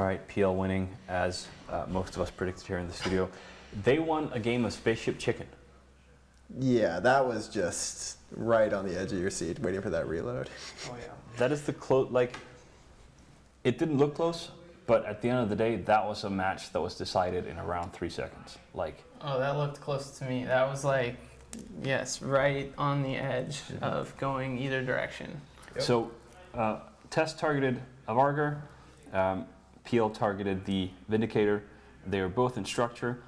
All right, PL winning, as most of us predicted here in the studio. They won a game of Spaceship Chicken. Yeah, that was just right on the edge of your seat, waiting for that reload. Oh yeah. That is the it didn't look close, but at the end of the day, that was a match that was decided in around 3 seconds. Oh, that looked close to me. That was yes, right on the edge of going either direction. Yep. So, Test targeted a Vargar, PL targeted the Vindicator. They were both in structure,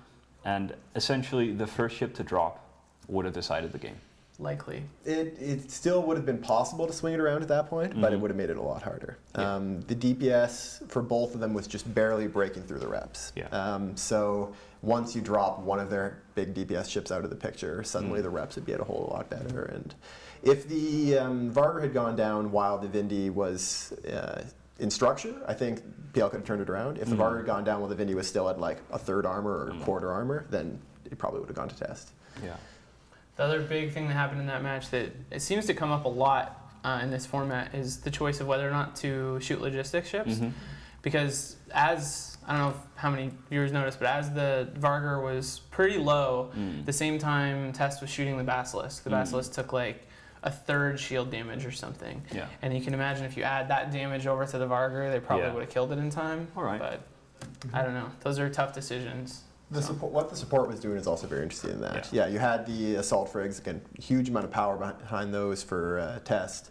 and essentially the first ship to drop would have decided the game. Likely. It still would have been possible to swing it around at that point, but it would have made it a lot harder. Yeah. The DPS for both of them was just barely breaking through the reps. Yeah. So once you drop one of their big DPS ships out of the picture, suddenly the reps would get a whole lot better. And if the Vargar had gone down while the Vindy was in structure, I think PL could have turned it around. If the Vargar had gone down while the Vindy was still at like a third armor or quarter armor, then it probably would have gone to test. Yeah. The other big thing that happened in that match that it seems to come up a lot in this format is the choice of whether or not to shoot logistics ships. Because as, I don't know how many viewers noticed, but as the Vargar was pretty low, the same time Test was shooting the Basilisk. The Basilisk took like a third shield damage or something. Yeah. And you can imagine if you add that damage over to the Vargar, they probably would have killed it in time. All right. But I don't know. Those are tough decisions. What the support was doing is also very interesting in that. Yeah, you had the assault frigs, again, huge amount of power behind those for Test,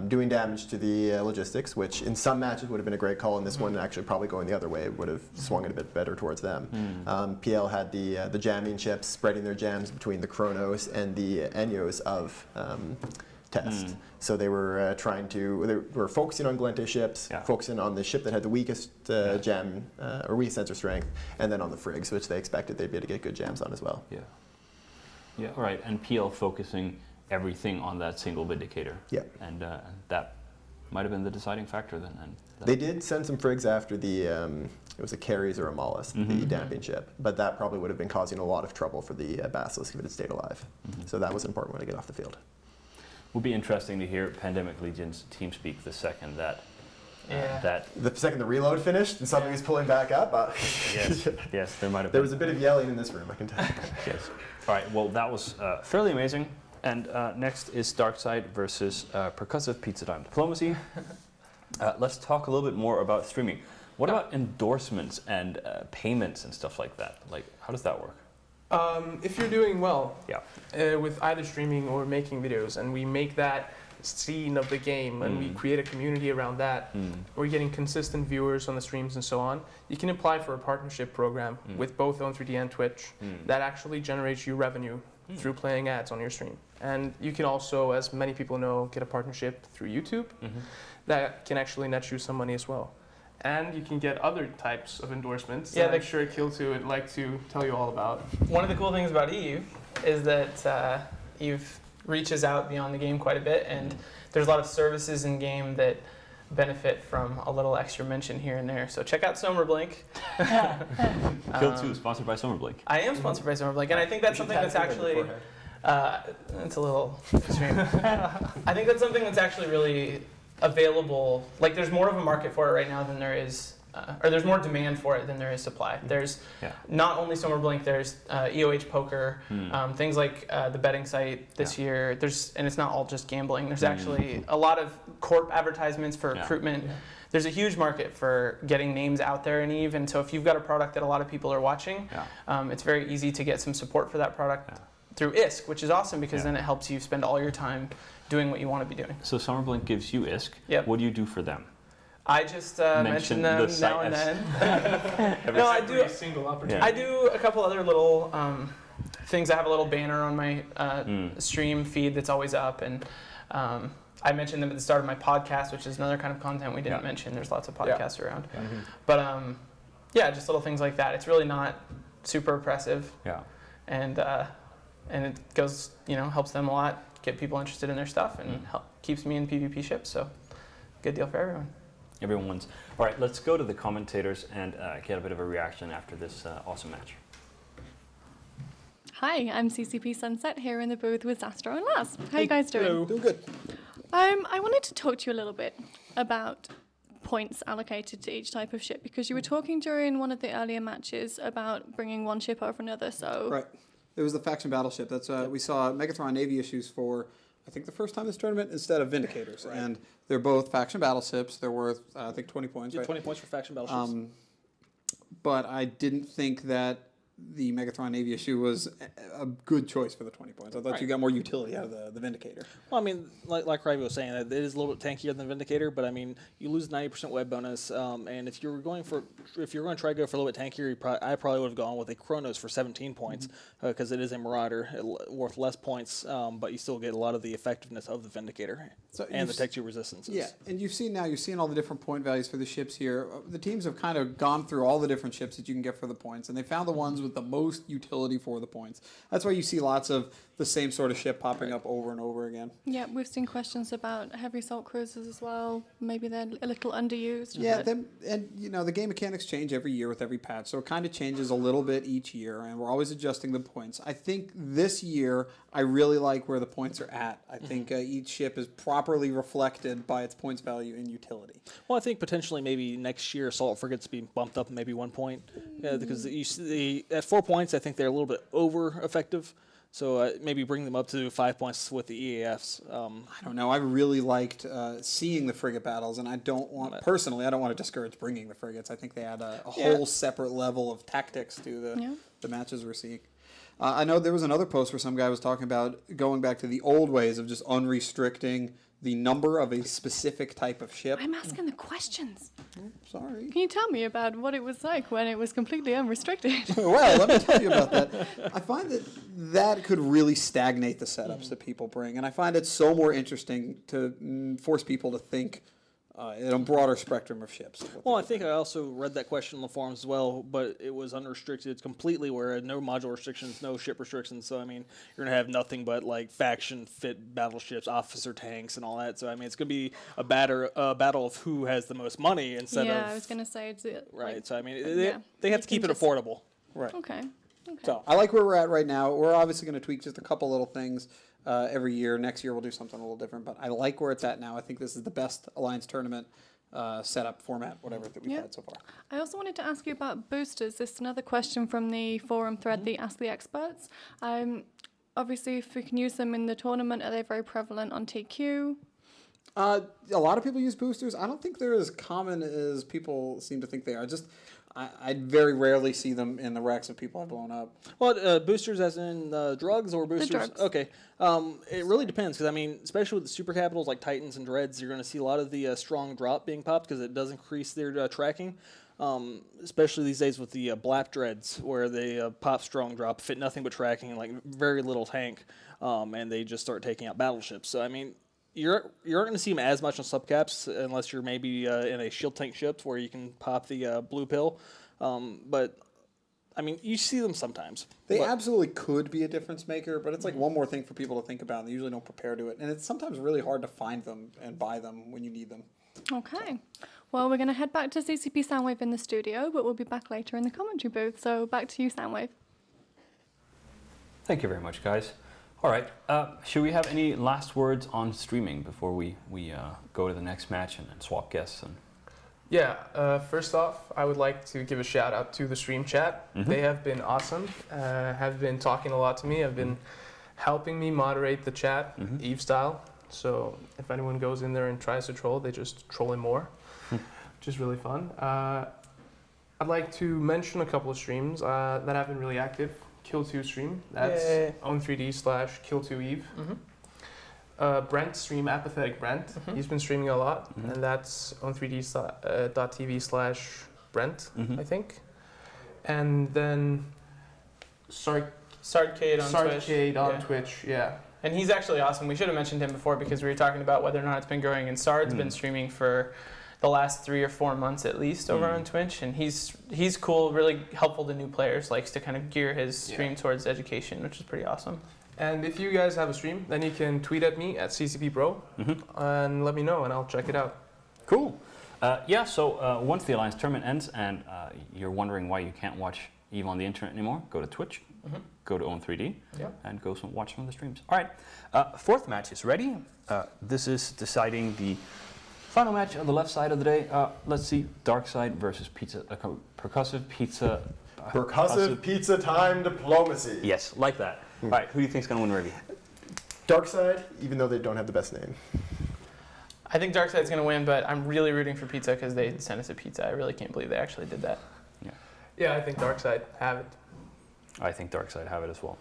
doing damage to the logistics, which in some matches would have been a great call, and this one actually probably going the other way would have swung it a bit better towards them. PL had the jamming ships spreading their jams between the Chronos and the Enyos of Test. So they were they were focusing on Glente ships, focusing on the ship that had the weakest jam or weak sensor strength, and then on the frigs, which they expected they'd be able to get good jams on as well. Yeah. Yeah. All right. And PL focusing everything on that single Vindicator. Yeah. And that might have been the deciding factor then. And they did send some frigs after the it was a Carries or a Mollusk, the damping ship, but that probably would have been causing a lot of trouble for the Basilisk if it had stayed alive. So that was important when they get off the field. Will be interesting to hear Pandemic Legion's team speak the second that the second the reload finished and somebody was pulling back up. Yes, there might have. There was a bit of yelling in this room, I can tell. Yes. All right. Well, that was fairly amazing. And next is Darkside versus Percussive Pizza Time Diplomacy. Let's talk a little bit more about streaming. What about endorsements and payments and stuff like that? Like, how does that work? If you're doing well with either streaming or making videos, and we make that scene of the game and we create a community around that, we're getting consistent viewers on the streams and so on, you can apply for a partnership program with both On3D and Twitch that actually generates you revenue through playing ads on your stream. And you can also, as many people know, get a partnership through YouTube that can actually net you some money as well. And you can get other types of endorsements that I'm sure Kill2 would like to tell you all about. One of the cool things about EU is that Eve reaches out beyond the game quite a bit, and there's a lot of services in game that benefit from a little extra mention here and there. So check out Sommerblink. Kill2 sponsored by Sommerblink. I am sponsored by Sommerblink, and I think that's something that's actually it's a little extreme. I think that's something that's actually really available. Like, there's more of a market for it right now than there is, or there's more demand for it than there is supply. There's not only Sommerblink, there's EOH Poker, things like the betting site this year. And it's not all just gambling. There's actually a lot of corp advertisements for recruitment. There's a huge market for getting names out there in EVE, and so if you've got a product that a lot of people are watching, it's very easy to get some support for that product through ISK, which is awesome because then it helps you spend all your time doing what you want to be doing. So Sommerblink gives you ISK. Yep. What do you do for them? I just mention them now and then. No, I do. I do a couple other little things. I have a little banner on my stream feed that's always up, and I mentioned them at the start of my podcast, which is another kind of content we didn't mention. There's lots of podcasts around, but just little things like that. It's really not super oppressive. And it goes, helps them a lot, get people interested in their stuff, and keeps me in PvP ships. So, good deal for everyone. Everyone wins. All right, let's go to the commentators and get a bit of a reaction after this awesome match. Hi, I'm CCP Sunset here in the booth with Zastro and Laz. How are you guys doing? Hello. Doing good. I wanted to talk to you a little bit about points allocated to each type of ship? Because you were talking during one of the earlier matches about bringing one ship over another, so... Right. It was the faction battleship. That's we saw Megathron Navy issues for, I think, the first time this tournament instead of Vindicators. Right. And they're both faction battleships. They're worth, I think, 20 points, right? 20 points for faction battleships. But I didn't think that the Megathron Navy issue was a good choice for the 20 points. I thought you got more utility out of the Vindicator. Well, I mean, like Ravi was saying, it is a little bit tankier than Vindicator, but I mean, you lose 90% web bonus, and if you're going to try to go for a little bit tankier, I probably would have gone with a Chronos for 17 points because it is a Marauder, worth less points, but you still get a lot of the effectiveness of the Vindicator and the Tech 2 resistances. Yeah, and you've seen all the different point values for the ships here. The teams have kind of gone through all the different ships that you can get for the points, and they found the ones with the most utility for the points. That's why you see lots of the same sort of ship popping up over and over again. Yeah, we've seen questions about heavy assault cruisers as well. Maybe they're a little underused. Yeah, the game mechanics change every year with every patch, so it kind of changes a little bit each year, and we're always adjusting the points. I think this year, I really like where the points are at. I think each ship is properly reflected by its points value and utility. Well, I think potentially maybe next year assault frigates being bumped up maybe 1 point, because you see at 4 points, I think they're a little bit over effective. So maybe bring them up to 5 points with the EAFs. I don't know. I really liked seeing the frigate battles, and I don't want to discourage bringing the frigates. I think they add a whole separate level of tactics to the matches we're seeing. I know there was another post where some guy was talking about going back to the old ways of just unrestricting the number of a specific type of ship. I'm asking the questions. Sorry. Can you tell me about what it was like when it was completely unrestricted? Well, let me tell you about that. I find that could really stagnate the setups that people bring, and I find it so more interesting to force people to think in a broader spectrum of ships. Well, I think I also read that question on the forums as well, but it was unrestricted completely, where no module restrictions, no ship restrictions. So, I mean, you're going to have nothing but, like, faction-fit battleships, officer tanks, and all that. So, I mean, it's going to be a battle of who has the most money instead of... Yeah, I was going to say... Right, like, so, I mean, they have to keep it affordable. Right. Okay. So, I like where we're at right now. We're obviously going to tweak just a couple little things every year. Next year we'll do something a little different, but I like where it's at now. I think this is the best Alliance tournament setup, format, whatever that we've had so far. I also wanted to ask you about boosters. This is another question from the forum thread, the Ask the Experts. Obviously, if we can use them in the tournament, are they very prevalent on TQ? A lot of people use boosters. I don't think they're as common as people seem to think they are. I very rarely see them in the wrecks of people I've blown up. Well, boosters as in drugs or boosters? The drugs. Okay. It really depends, because, I mean, especially with the super capitals like Titans and Dreads, you're going to see a lot of the strong drop being popped because it does increase their tracking, especially these days with the Blap Dreads, where they pop strong drop, fit nothing but tracking, like very little tank, and they just start taking out battleships. So, I mean, you aren't going to see them as much on subcaps unless you're maybe in a shield tank ship where you can pop the blue pill. But, I mean, you see them sometimes. They absolutely could be a difference maker, but it's like one more thing for people to think about, and they usually don't prepare to it. And it's sometimes really hard to find them and buy them when you need them. Okay. Well, we're going to head back to CCP Soundwave in the studio, but we'll be back later in the commentary booth. So back to you, Soundwave. Thank you very much, guys. All right. Should we have any last words on streaming before we go to the next match and swap guests? Yeah, first off, I would like to give a shout out to the stream chat. They have been awesome, have been talking a lot to me, have been helping me moderate the chat, Eve style. So if anyone goes in there and tries to troll, they just troll him more, which is really fun. I'd like to mention a couple of streams that have been really active. Kill2 stream, that's own3d/Kill2Eve. Brent stream, Apathetic Brent, he's been streaming a lot, and that's on3d.tv/Brent, I think. And then Sartcade on Twitch, yeah. And he's actually awesome. We should have mentioned him before because we were talking about whether or not it's been growing, and Sard's been streaming for the last 3 or 4 months at least over on Twitch, and he's cool, really helpful to new players, likes to kind of gear his stream towards education, which is pretty awesome. And if you guys have a stream, then you can tweet at me at CCPBro and let me know, and I'll check it out. Cool. So once the Alliance tournament ends and you're wondering why you can't watch EVE on the internet anymore, go to Twitch, go to Own3D, and go watch some of the streams. All right, 4th match is ready. This is deciding the Final match on the left side of the day. Let's see, Dark Side versus Percussive Pizza. Percussive Pizza Time Diplomacy. Yes, like that. All right, who do you think is going to win, Ravi? Dark Side, even though they don't have the best name. I think Darkside's going to win, but I'm really rooting for Pizza because they sent us a pizza. I really can't believe they actually did that. Yeah, I think Darkside have it. I think Dark Side have it as well.